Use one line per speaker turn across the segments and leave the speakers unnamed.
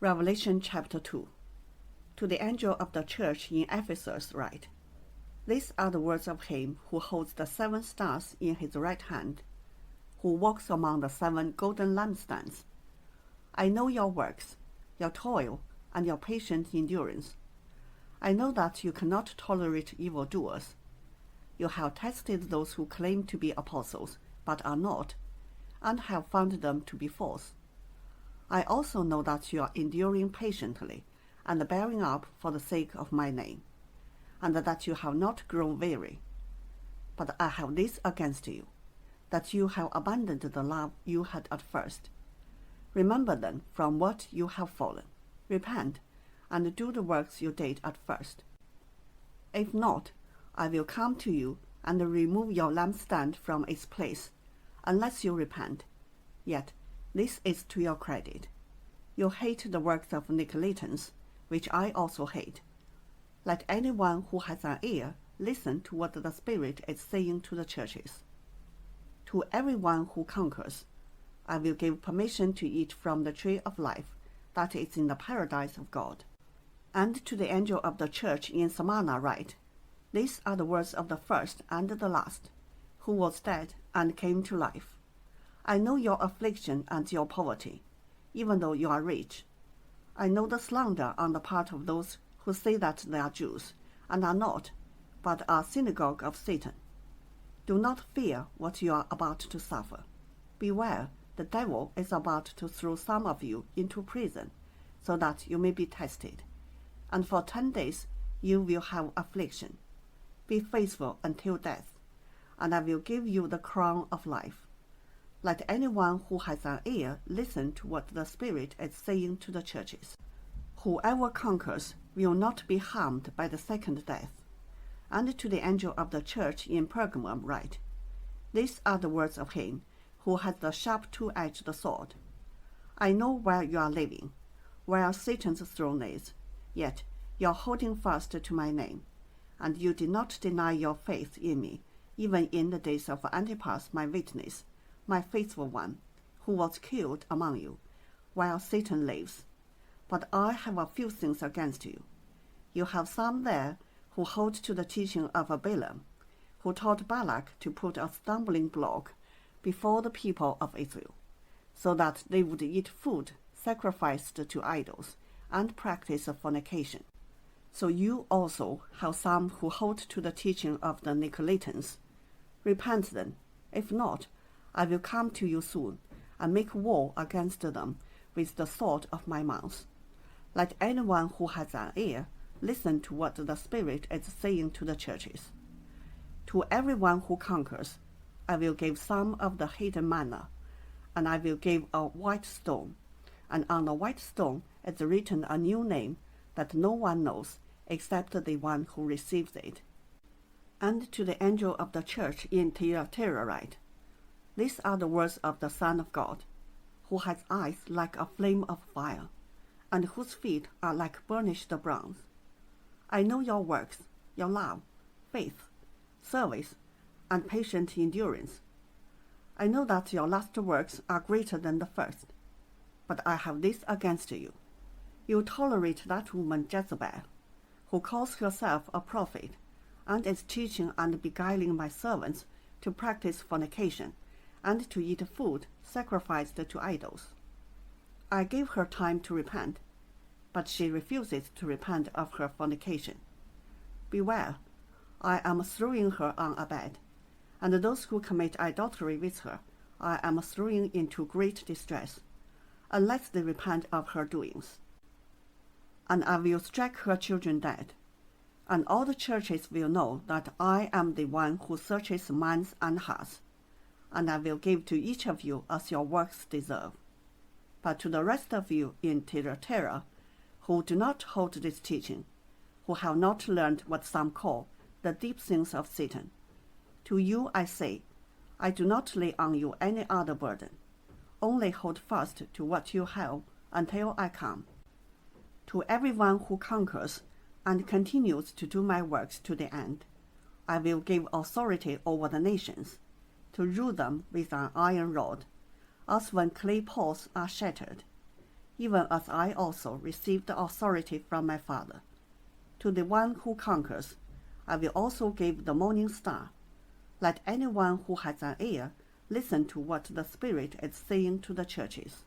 Revelation chapter 2. To the angel of the church in Ephesus write, These are the words of him who holds the 7 stars in his right hand, who walks among the 7 golden lampstands. I know your works, your toil, and your patient endurance. I know that you cannot tolerate evildoers. You have tested those who claim to be apostles, but are not, and have found them to be false. I also know that you are enduring patiently and bearing up for the sake of my name, and that you have not grown weary. But I have this against you, that you have abandoned the love you had at first. Remember then from what you have fallen. Repent, and do the works you did at first. If not, I will come to you and remove your lampstand from its place, unless you repent. Yet this is to your credit. You hate the works of Nicolaitans, which I also hate. Let anyone who has an ear listen to what the Spirit is saying to the churches. To everyone who conquers, I will give permission to eat from the tree of life that is in the paradise of God. And to the angel of the church in Smyrna write, These are the words of the first and the last, who was dead and came to life. I know your affliction and your poverty, even though you are rich. I know the slander on the part of those who say that they are Jews, and are not, but are synagogue of Satan. Do not fear what you are about to suffer. Beware, the devil is about to throw some of you into prison, so that you may be tested. And for 10 days you will have affliction. Be faithful until death, and I will give you the crown of life. Let anyone who has an ear listen to what the Spirit is saying to the churches. Whoever conquers will not be harmed by the second death. And to the angel of the church in Pergamum write, These are the words of him who has the sharp 2-edged sword. I know where you are living, where Satan's throne is, yet you are holding fast to my name, and you did not deny your faith in me, even in the days of Antipas my witness, my faithful one, who was killed among you, while Satan lives. But I have a few things against you. You have some there who hold to the teaching of Balaam, who taught Balak to put a stumbling block before the people of Israel, so that they would eat food sacrificed to idols and practice fornication. So you also have some who hold to the teaching of the Nicolaitans. Repent then. If not, I will come to you soon and make war against them with the sword of my mouth. Let anyone who has an ear listen to what the Spirit is saying to the churches. To everyone who conquers, I will give some of the hidden manna, and I will give a white stone, and on the white stone is written a new name that no one knows except the one who receives it. And to the angel of the church in Thyatira write, These are the words of the Son of God, who has eyes like a flame of fire, and whose feet are like burnished bronze. I know your works, your love, faith, service, and patient endurance. I know that your last works are greater than the first, but I have this against you. You tolerate that woman Jezebel, who calls herself a prophet, and is teaching and beguiling my servants to practice fornication, and to eat food sacrificed to idols. I gave her time to repent, but she refuses to repent of her fornication. Beware, I am throwing her on a bed, and those who commit idolatry with her I am throwing into great distress, unless they repent of her doings. And I will strike her children dead, and all the churches will know that I am the one who searches minds and hearts, and I will give to each of you as your works deserve. But to the rest of you in Thyatira, who do not hold this teaching, who have not learned what some call the deep things of Satan, to you I say, I do not lay on you any other burden. Only hold fast to what you have until I come. To everyone who conquers and continues to do my works to the end, I will give authority over the nations, to rule them with an iron rod, as when clay pots are shattered. even as I also received authority from my Father. To the one who conquers, I will also give the morning star. Let anyone who has an ear listen to what the Spirit is saying to the churches.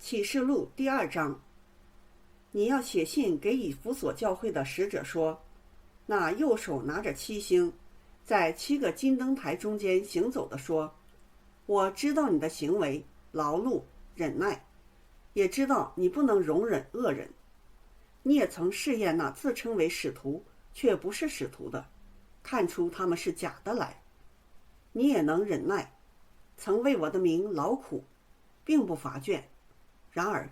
启示录第2章，你要写信给以弗所教会的使者说，那右手拿着7星，在7个金灯台中间行走的说，我知道你的行为、劳碌、忍耐，也知道你不能容忍恶人。你也曾试验那自称为使徒却不是使徒的，看出他们是假的来。你也能忍耐，曾为我的名劳苦，并不乏倦。然而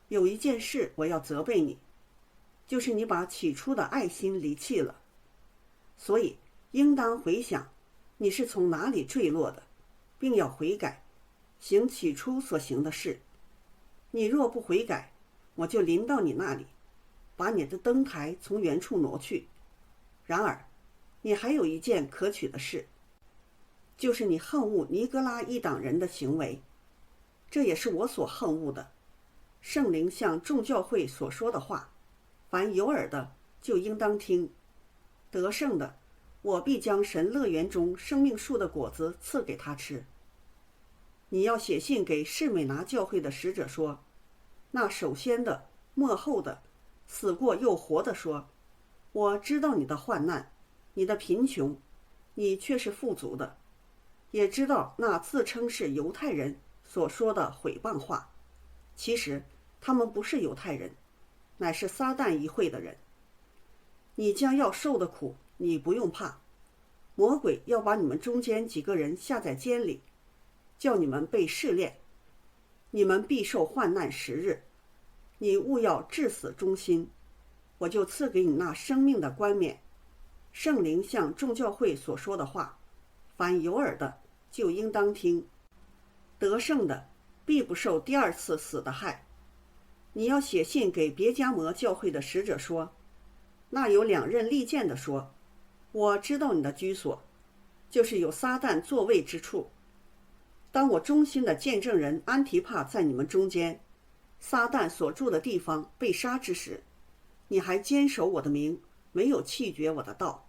有一件事我要责备你，就是你把起初的爱心离弃了。所以应当回想你是从哪里坠落的，并要悔改，行起初所行的事。你若不悔改，我就临到你那里，把你的灯台从原处挪去。然而你还有一件可取的事，就是你恨恶尼哥拉一党人的行为，这也是我所恨恶的。圣灵向众教会所说的话，凡有耳的就应当听。得胜的，我必将神乐园中生命树的果子赐给他吃。你要写信给士美拿教会的使者说，那首先的、末后的、死过又活的说，我知道你的患难，你的贫穷，你却是富足的，也知道那自称是犹太人所说的毁谤话，其实他们不是犹太人，乃是撒旦一会的人。你将要受的苦，你不用怕。魔鬼要把你们中间几个人下在监里，叫你们被试炼，你们必受患难10日。你务要至死忠心，我就赐给你那生命的冠冕。圣灵向众教会所说的话，凡有耳的就应当听。得胜的必不受第2次死的害。你要写信给别迦摩教会的使者说，那有2刃利剑的说，我知道你的居所，就是有撒旦座位之处。当我忠心的见证人安提帕在你们中间，撒旦所住的地方被杀之时，你还坚守我的名，没有弃绝我的道。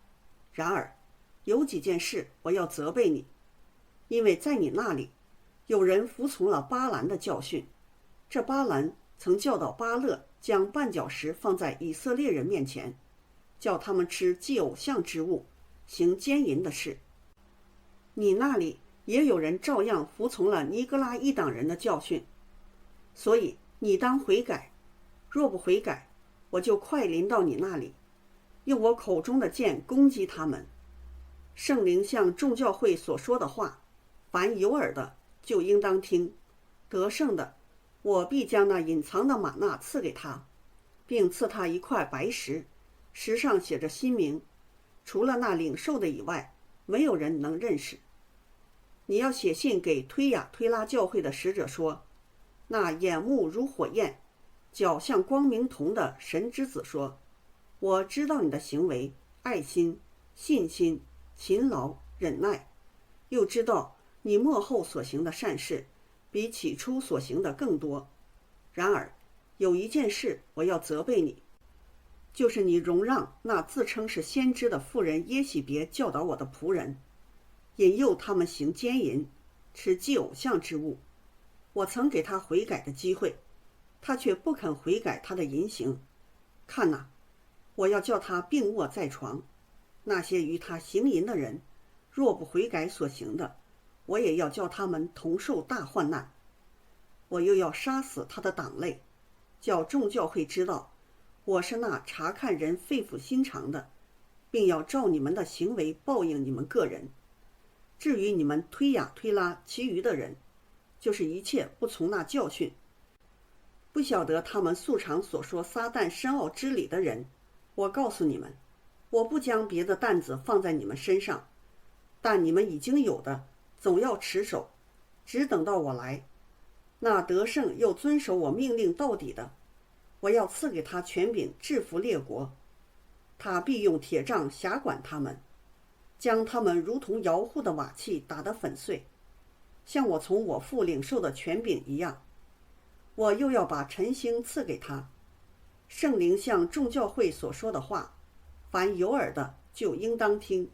然而有几件事我要责备你，因为在你那里有人服从了巴兰的教训。这巴兰曾教导巴勒将绊脚石放在以色列人面前，叫他们吃祭偶像之物，行奸淫的事。你那里也有人照样服从了尼哥拉一党人的教训，所以你当悔改。若不悔改，我就快临到你那里，用我口中的剑攻击他们。圣灵向众教会所说的话，凡有耳的就应当听。得胜的，我必将那隐藏的玛纳赐给他，并赐他一块白石，石上写着新名，除了那领受的以外，没有人能认识。你要写信给推雅推拉教会的使者说，那眼目如火焰，脚像光明铜的神之子说，我知道你的行为、爱心、信心、勤劳、忍耐，又知道你末后所行的善事比起初所行的更多。然而有一件事我要责备你，就是你容让那自称是先知的妇人耶洗别教导我的仆人，引诱他们行奸淫，吃祭偶像之物。我曾给他悔改的机会，他却不肯悔改他的淫行。看哪，我要叫他病卧在床。那些与他行淫的人，若不悔改所行的，我也要叫他们同受大患难。我又要杀死他的党类，叫众教会知道，我是那查看人肺腑心肠的，并要照你们的行为报应你们个人。至于你们推雅推拉其余的人，就是一切不从那教训，不晓得他们素常所说撒旦深奥之理的人，我告诉你们，我不将别的担子放在你们身上，但你们已经有的总要持守，只等到我来。那得胜又遵守我命令到底的，我要赐给他权柄制服列国，他必用铁杖辖管他们，将他们如同窑户的瓦器打得粉碎。像我从我父领受的权柄一样。我又要把晨星赐给他。圣灵向众教会所说的话，凡有耳的就应当听。